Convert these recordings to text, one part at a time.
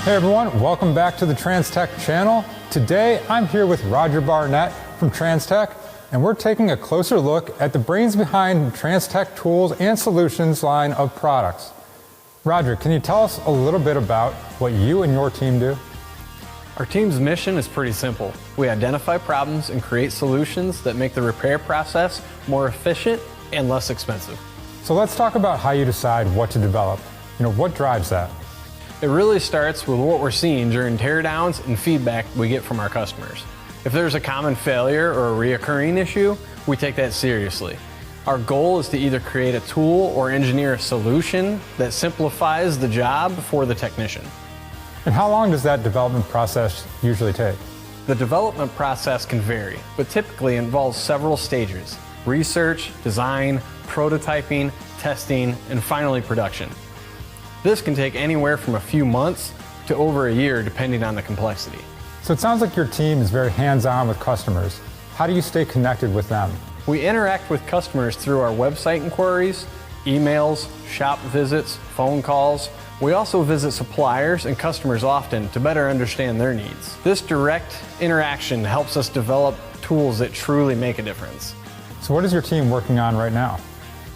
Hey everyone, welcome back to the TransTec channel. Today I'm here with Roger Barnett from TransTec, and we're taking a closer look at the brains behind TransTec Tools and Solutions line of products. Roger, can you tell us a little bit about what you and your team do? Our team's mission is pretty simple. We identify problems and create solutions that make the repair process more efficient and less expensive. So let's talk about how you decide what to develop. What drives that? It really starts with what we're seeing during teardowns and feedback we get from our customers. If there's a common failure or a reoccurring issue, we take that seriously. Our goal is to either create a tool or engineer a solution that simplifies the job for the technician. And how long does that development process usually take? The development process can vary, but typically involves several stages: research, design, prototyping, testing, and finally production. This can take anywhere from a few months to over a year, depending on the complexity. So it sounds like your team is very hands-on with customers. How do you stay connected with them? We interact with customers through our website inquiries, emails, shop visits, phone calls. We also visit suppliers and customers often to better understand their needs. This direct interaction helps us develop tools that truly make a difference. So what is your team working on right now?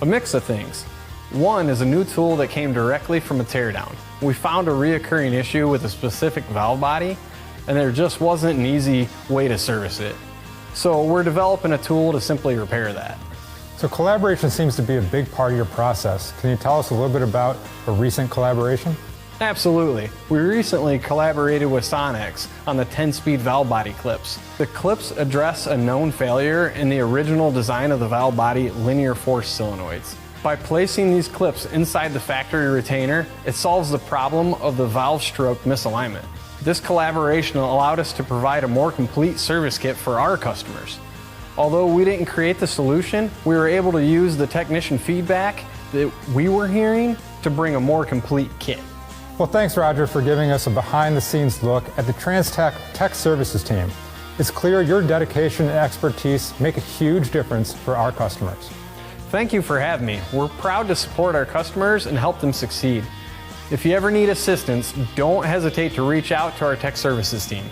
A mix of things. One is a new tool that came directly from a teardown. We found a reoccurring issue with a specific valve body, and there just wasn't an easy way to service it. So we're developing a tool to simply repair that. So collaboration seems to be a big part of your process. Can you tell us a little bit about a recent collaboration? Absolutely. We recently collaborated with Sonex on the 10-speed valve body clips. The clips address a known failure in the original design of the valve body linear force solenoids. By placing these clips inside the factory retainer, it solves the problem of the valve stroke misalignment. This collaboration allowed us to provide a more complete service kit for our customers. Although we didn't create the solution, we were able to use the technician feedback that we were hearing to bring a more complete kit. Well, thanks, Roger, for giving us a behind-the-scenes look at the TransTec Tech Services team. It's clear your dedication and expertise make a huge difference for our customers. Thank you for having me. We're proud to support our customers and help them succeed. If you ever need assistance, don't hesitate to reach out to our tech services team.